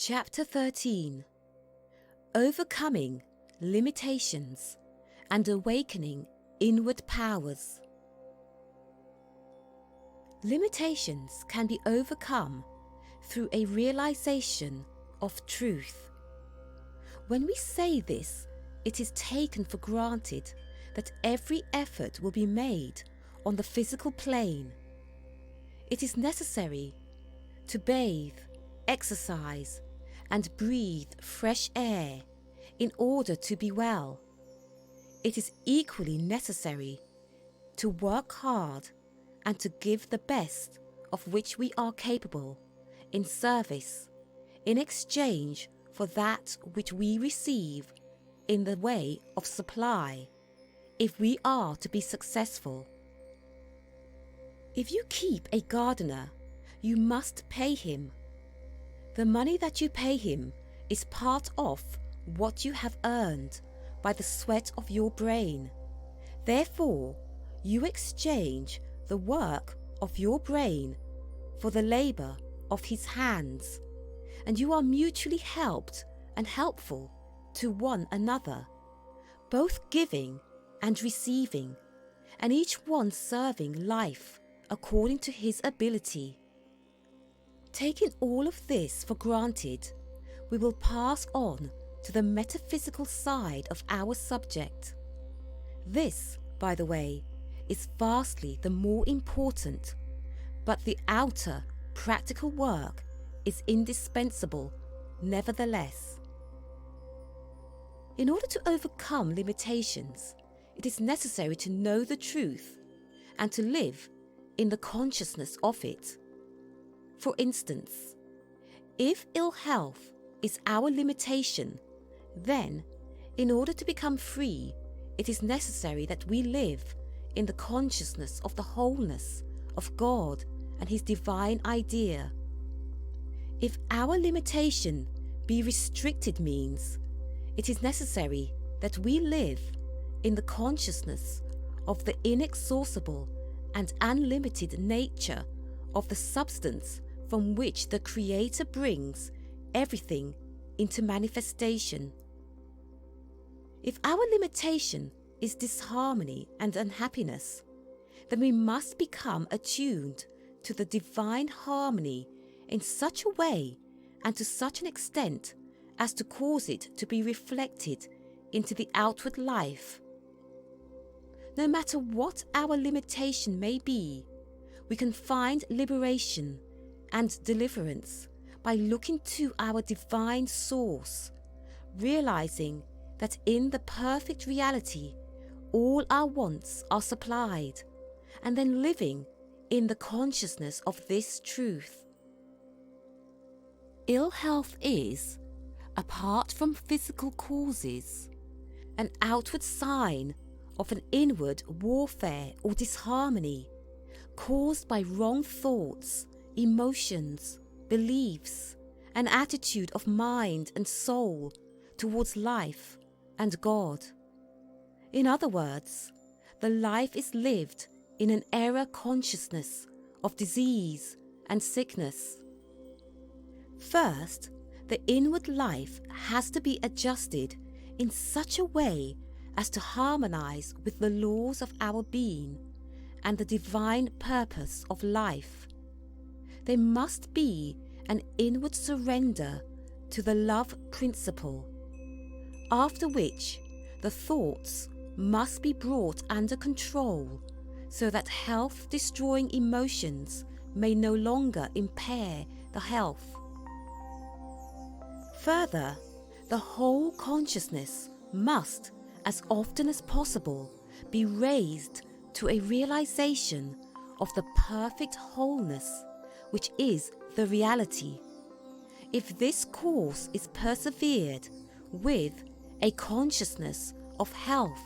Chapter 13. Overcoming Limitations and Awakening Inward Powers. Limitations can be overcome through a realization of truth. When we say this, it is taken for granted that every effort will be made on the physical plane. It is necessary to bathe, exercise, and breathe fresh air in order to be well. It is equally necessary to work hard and to give the best of which we are capable in service, in exchange for that which we receive in the way of supply, if we are to be successful. If you keep a gardener, you must pay him. The money that you pay him is part of what you have earned by the sweat of your brain. Therefore, you exchange the work of your brain for the labor of his hands, and you are mutually helped and helpful to one another, both giving and receiving, and each one serving life according to his ability. Taking all of this for granted, we will pass on to the metaphysical side of our subject. This, by the way, is vastly the more important, but the outer, practical work is indispensable nevertheless. In order to overcome limitations, it is necessary to know the truth and to live in the consciousness of it. For instance, if ill health is our limitation, then, in order to become free, it is necessary that we live in the consciousness of the wholeness of God and His divine idea. If our limitation be restricted means, it is necessary that we live in the consciousness of the inexhaustible and unlimited nature of the substance from which the Creator brings everything into manifestation. If our limitation is disharmony and unhappiness, then we must become attuned to the divine harmony in such a way and to such an extent as to cause it to be reflected into the outward life. No matter what our limitation may be, we can find liberation and deliverance by looking to our divine source, realizing that in the perfect reality all our wants are supplied, and then living in the consciousness of this truth. Ill health is, apart from physical causes, an outward sign of an inward warfare or disharmony caused by wrong thoughts, emotions, beliefs, an attitude of mind and soul towards life and God. In other words, the life is lived in an error consciousness of disease and sickness. First, the inward life has to be adjusted in such a way as to harmonize with the laws of our being and the divine purpose of life. There must be an inward surrender to the love principle, after which the thoughts must be brought under control so that health-destroying emotions may no longer impair the health. Further, the whole consciousness must, as often as possible, be raised to a realization of the perfect wholeness which is the reality. If this course is persevered with, a consciousness of health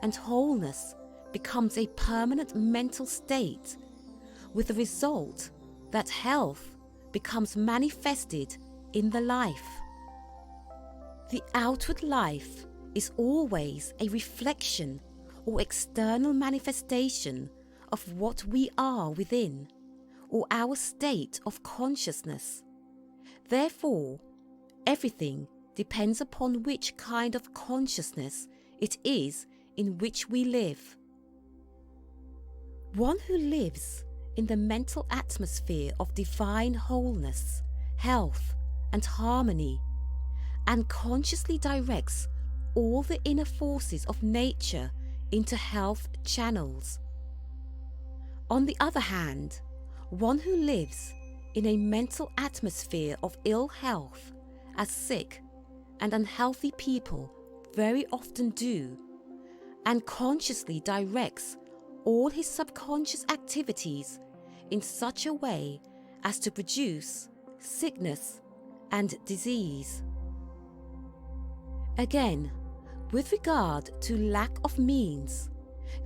and wholeness becomes a permanent mental state, with the result that health becomes manifested in the life. The outward life is always a reflection or external manifestation of what we are within, or our state of consciousness. Therefore, everything depends upon which kind of consciousness it is in which we live. One who lives in the mental atmosphere of divine wholeness, health, and harmony, and consciously directs all the inner forces of nature into health channels. On the other hand, one who lives in a mental atmosphere of ill health, as sick and unhealthy people very often do, and consciously directs all his subconscious activities in such a way as to produce sickness and disease. Again, with regard to lack of means,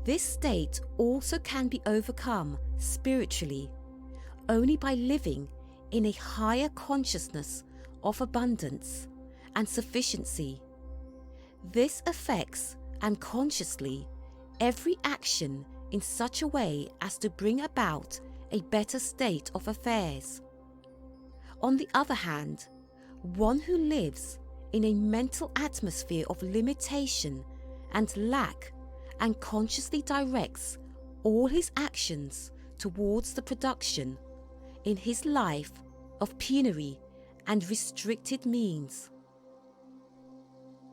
this state also can be overcome spiritually only by living in a higher consciousness of abundance and sufficiency. This affects unconsciously every action in such a way as to bring about a better state of affairs. On the other hand, one who lives in a mental atmosphere of limitation and lack and consciously directs all his actions towards the production in his life of penury and restricted means.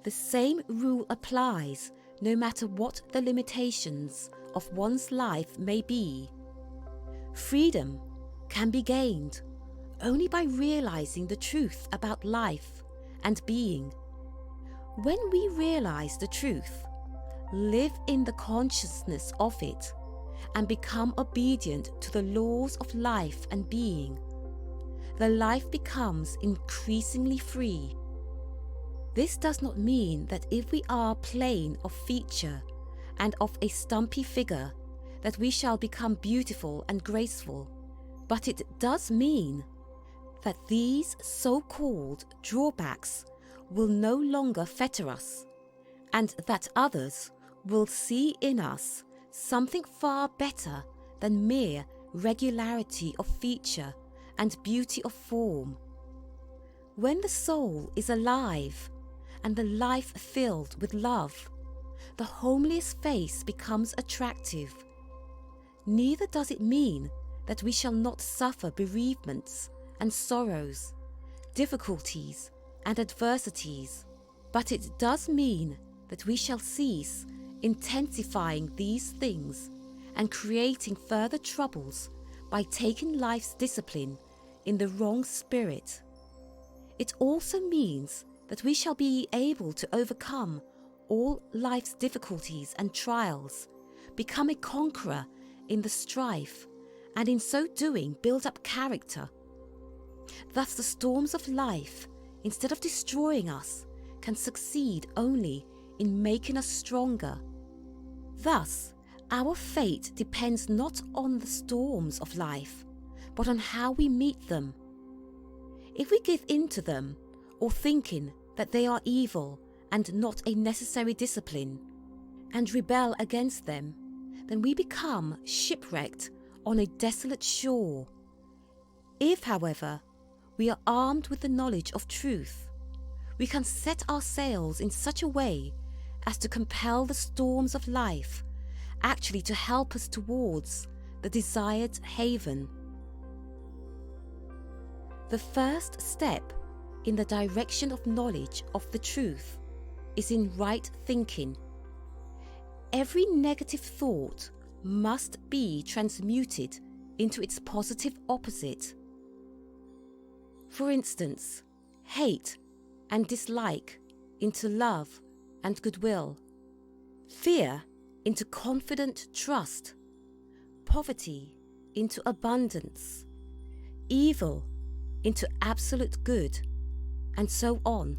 The same rule applies no matter what the limitations of one's life may be. Freedom can be gained only by realizing the truth about life and being. When we realize the truth, live in the consciousness of it, and become obedient to the laws of life and being, the life becomes increasingly free. This does not mean that if we are plain of feature and of a stumpy figure, that we shall become beautiful and graceful, but it does mean that these so-called drawbacks will no longer fetter us, and that others will see in us something far better than mere regularity of feature and beauty of form. When the soul is alive and the life filled with love, the homeliest face becomes attractive. Neither does it mean that we shall not suffer bereavements and sorrows, difficulties and adversities, but it does mean that we shall cease intensifying these things and creating further troubles by taking life's discipline in the wrong spirit. It also means that we shall be able to overcome all life's difficulties and trials, become a conqueror in the strife, and in so doing build up character. Thus the storms of life, instead of destroying us, can succeed only in making us stronger. Thus, our fate depends not on the storms of life, but on how we meet them. If we give in to them, or thinking that they are evil and not a necessary discipline, and rebel against them, then we become shipwrecked on a desolate shore. If, however, we are armed with the knowledge of truth, we can set our sails in such a way as to compel the storms of life actually to help us towards the desired haven. The first step in the direction of knowledge of the truth is in right thinking. Every negative thought must be transmuted into its positive opposite. For instance, hate and dislike into love and goodwill, fear into confident trust, poverty into abundance, evil into absolute good, and so on.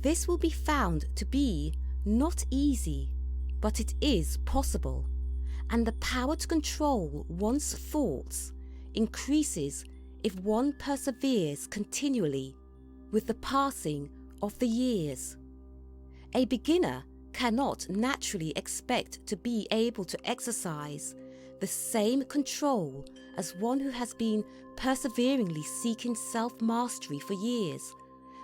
This will be found to be not easy, but it is possible, and the power to control one's thoughts increases if one perseveres continually with the passing of the years. A beginner cannot naturally expect to be able to exercise the same control as one who has been perseveringly seeking self-mastery for years,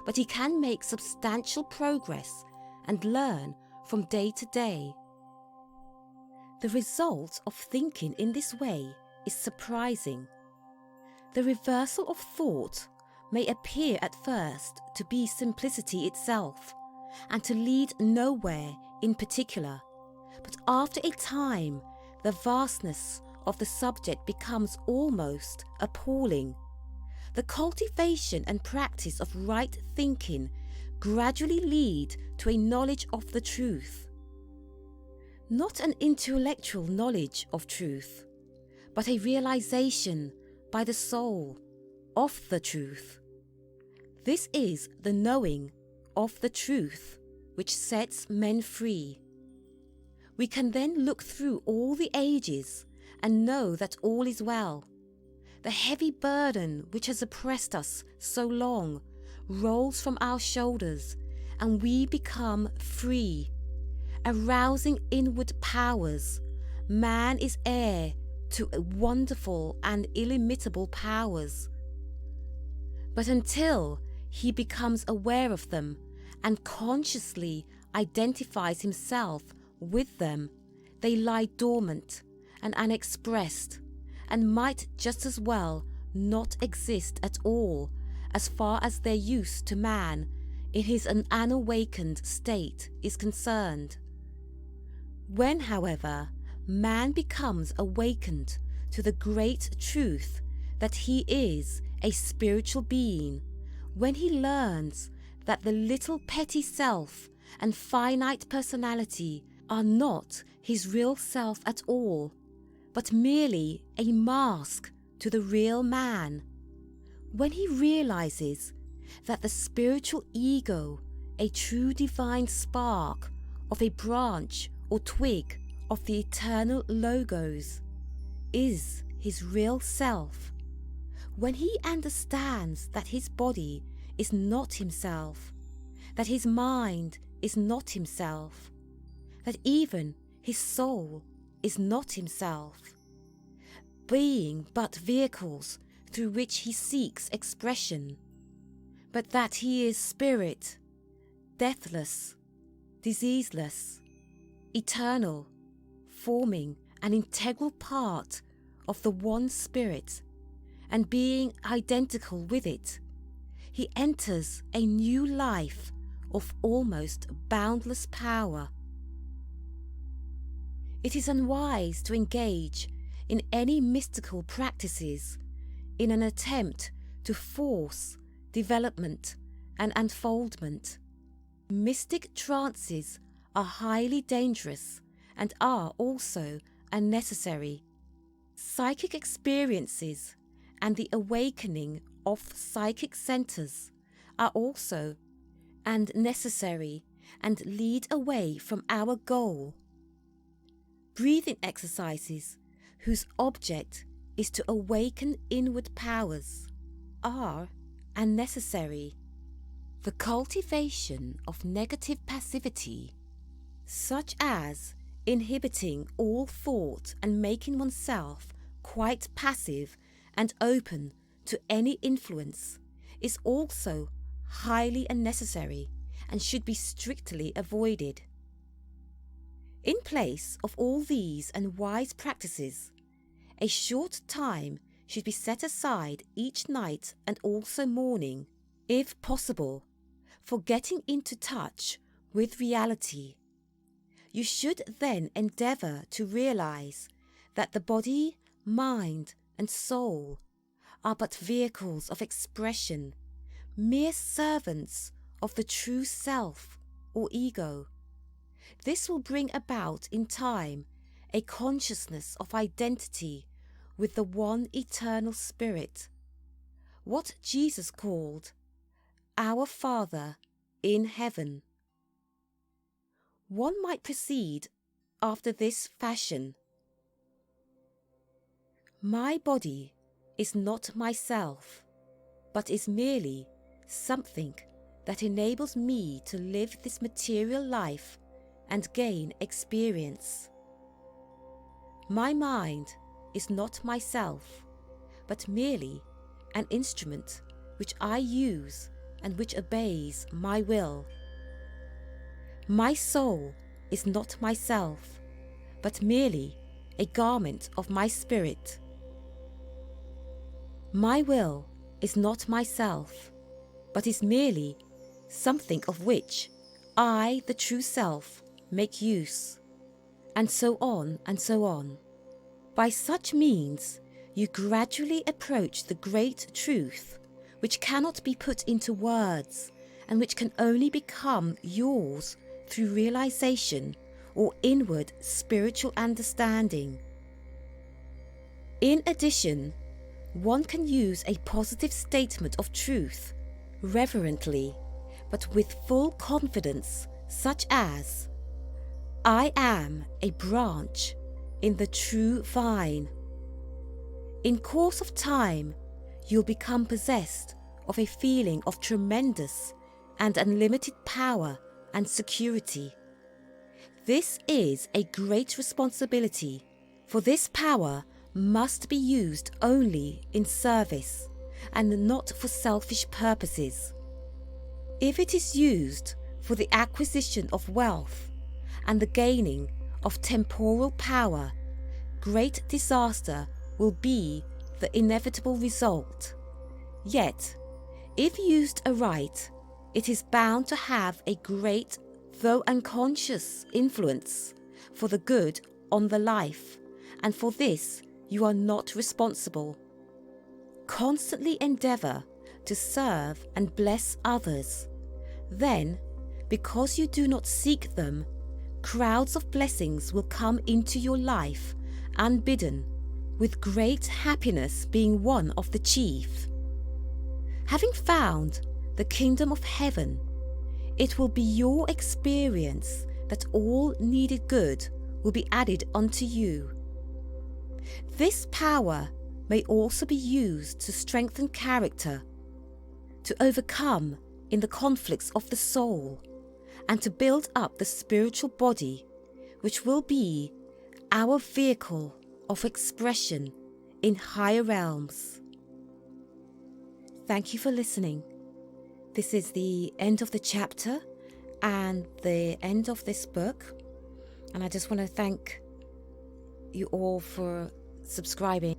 but he can make substantial progress and learn from day to day. The result of thinking in this way is surprising. The reversal of thought may appear at first to be simplicity itself and to lead nowhere in particular, but after a time the vastness of the subject becomes almost appalling. The cultivation and practice of right thinking gradually lead to a knowledge of the truth. Not an intellectual knowledge of truth, but a realization by the soul of the truth. This is the knowing of the truth which sets men free. We can then look through all the ages and know that all is well. The heavy burden which has oppressed us so long rolls from our shoulders, and we become free. Arousing inward powers, man is heir to wonderful and illimitable powers. But until he becomes aware of them and consciously identifies himself with them, they lie dormant and unexpressed, and might just as well not exist at all as far as their use to man in his unawakened state is concerned. When, however, man becomes awakened to the great truth that he is a spiritual being, when he learns that the little petty self and finite personality are not his real self at all, but merely a mask to the real man, when he realizes that the spiritual ego, a true divine spark of a branch or twig of the eternal logos, is his real self, when he understands that his body is not himself, that his mind is not himself, that even his soul is not himself, being but vehicles through which he seeks expression, but that he is spirit, deathless, diseaseless, eternal, forming an integral part of the one spirit, and being identical with it, he enters a new life of almost boundless power. It is unwise to engage in any mystical practices in an attempt to force development and unfoldment. Mystic trances are highly dangerous and are also unnecessary. Psychic experiences and the awakening of psychic centers are also unnecessary and lead away from our goal. Breathing exercises whose object is to awaken inward powers are unnecessary. The cultivation of negative passivity, such as inhibiting all thought and making oneself quite passive and open to any influence, is also highly unnecessary and should be strictly avoided. In place of all these unwise practices, a short time should be set aside each night and also morning, if possible, for getting into touch with reality. You should then endeavour to realize that the body, mind, and soul are but vehicles of expression, mere servants of the true self or ego. This will bring about in time a consciousness of identity with the one eternal Spirit, what Jesus called our Father in heaven. One might proceed after this fashion. My body is not myself, but is merely something that enables me to live this material life and gain experience. My mind is not myself, but merely an instrument which I use and which obeys my will. My soul is not myself, but merely a garment of my spirit. My will is not myself, but is merely something of which I, the true self, make use, and so on and so on. By such means, you gradually approach the great truth, which cannot be put into words, and which can only become yours through realization or inward spiritual understanding. In addition, one can use a positive statement of truth reverently, but with full confidence, such as, I am a branch in the true vine. In course of time, you'll become possessed of a feeling of tremendous and unlimited power and security. This is a great responsibility, for this power must be used only in service and not for selfish purposes. If it is used for the acquisition of wealth and the gaining of temporal power, great disaster will be the inevitable result. Yet, if used aright, it is bound to have a great, though unconscious, influence for the good on the life, and for this you are not responsible. Constantly endeavour to serve and bless others. Then, because you do not seek them, crowds of blessings will come into your life unbidden, with great happiness being one of the chief. Having found the kingdom of heaven, it will be your experience that all needed good will be added unto you. This power may also be used to strengthen character, to overcome in the conflicts of the soul, and to build up the spiritual body, which will be our vehicle of expression in higher realms. Thank you for listening. This is the end of the chapter and the end of this book, and I just want to thank you all for subscribing.